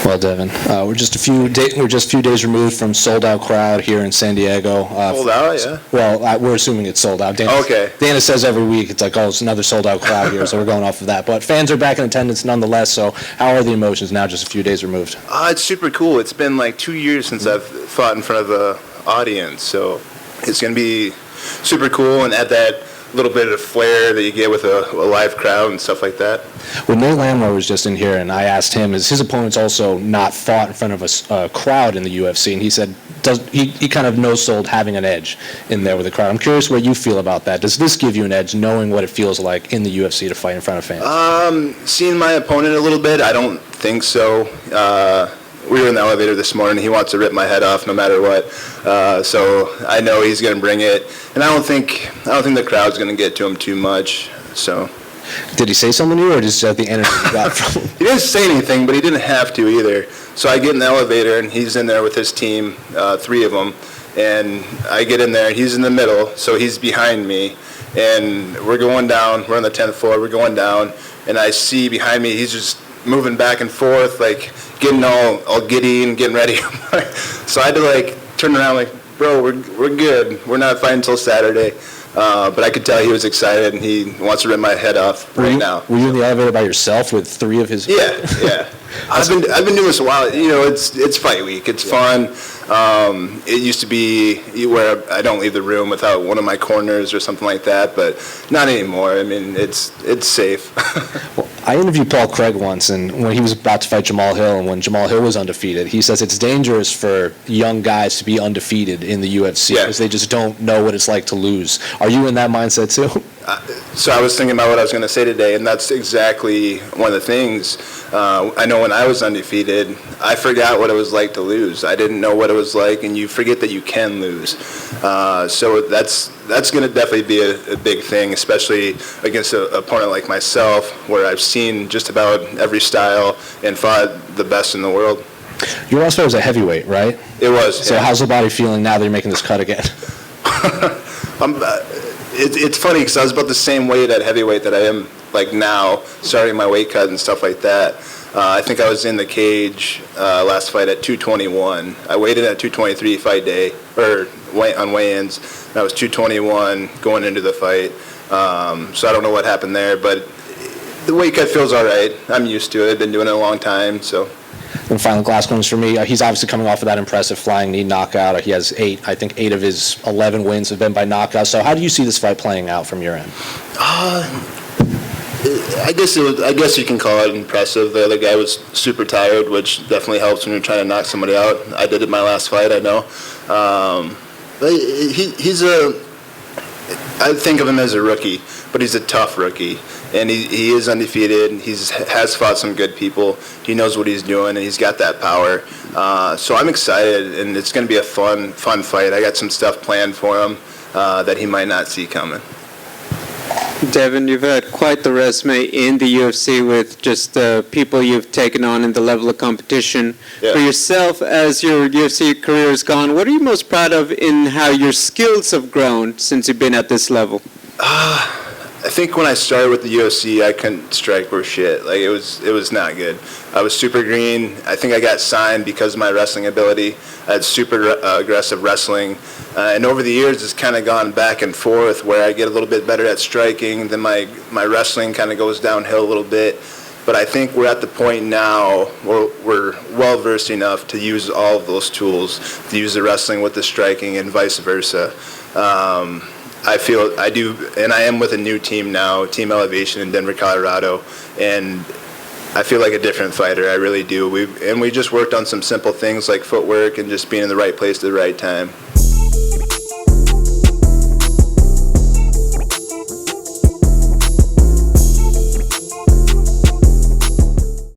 Well, Devin, we're just a few days removed from sold out crowd here in San Diego. Sold out, yeah. Well, we're assuming it's sold out. Okay. Dana says every week it's like, oh, it's another sold out crowd here, so we're going off of that. But fans are back in attendance nonetheless. So how are the emotions now, just a few days removed? It's super cool. It's been like 2 years since I've fought in front of an audience, so it's going to be super cool and add that little bit of flair that you get with a live crowd and stuff like that. When Nate Landwehr was just in here and I asked him, is his opponent's also not fought in front of a crowd in the UFC? And he said he kind of no-sold having an edge in there with the crowd. I'm curious what you feel about that. Does this give you an edge, knowing what it feels like in the UFC to fight in front of fans? Seeing my opponent a little bit, I don't think so. We were in the elevator this morning. He wants to rip my head off no matter what. So I know he's going to bring it, and I don't think the crowd's going to get to him too much. So. Did he say something to you, or just the energy you got from him? He didn't say anything, but he didn't have to either. So I get in the elevator, and he's in there with his team, 3 of them, and I get in there, and he's in the middle, so he's behind me, and we're going down. We're on the 10th floor. We're going down, and I see behind me he's just moving back and forth, like getting all giddy and getting ready. So I had to turn around, bro, we're good. We're not fighting until Saturday. But I could tell he was excited and he wants to rip my head off now. Were you in the elevator by yourself with 3 of his? Yeah. I've been doing this a while. It's fight week. It's fun. It used to be where I don't leave the room without one of my corners or something like that, but not anymore. I mean, it's safe. Well, I interviewed Paul Craig once, and when he was about to fight Jamal Hill, and when Jamal Hill was undefeated, he says it's dangerous for young guys to be undefeated in the UFC because they just don't know what it's like to lose. Are you in that mindset too? So I was thinking about what I was going to say today, and that's exactly one of the things. I know when I was undefeated, I forgot what it was like to lose. I didn't know what it was like, and you forget that you can lose. So that's going to definitely be a big thing, especially against an opponent like myself, where I've seen just about every style and fought the best in the world. Your last fight was a heavyweight, right? It was. So how's the body feeling now that you're making this cut again? It's funny because I was about the same weight at heavyweight that I am now, starting my weight cut and stuff like that. I think I was in the cage last fight at 221. I weighed in at 223 fight day, or on weigh-ins. And I was 221 going into the fight. So I don't know what happened there, but the weight cut feels all right. I'm used to it. I've been doing it a long time, so. And final last ones for me. He's obviously coming off of that impressive flying knee knockout. He has 8 of his 11 wins have been by knockout. So how do you see this fight playing out from your end? I guess you can call it impressive. The other guy was super tired, which definitely helps when you're trying to knock somebody out. I did it my last fight, I know. But I think of him as a rookie, but he's a tough rookie. And he is undefeated. He has fought some good people. He knows what he's doing, and he's got that power. So I'm excited, and it's going to be a fun fight. I got some stuff planned for him that he might not see coming. Devin, you've had quite the resume in the UFC with just the people you've taken on and the level of competition. Yeah. For yourself, as your UFC career has gone, what are you most proud of in how your skills have grown since you've been at this level? I think when I started with the UFC, I couldn't strike worth shit. It was not good. I was super green. I think I got signed because of my wrestling ability. I had super aggressive wrestling. And over the years, it's kind of gone back and forth where I get a little bit better at striking, then my wrestling kind of goes downhill a little bit. But I think we're at the point now where we're well-versed enough to use all of those tools, to use the wrestling with the striking and vice versa. I feel I do, and I am with a new team now, Team Elevation in Denver, Colorado, and I feel like a different fighter. I really do. We just worked on some simple things like footwork and just being in the right place at the right time.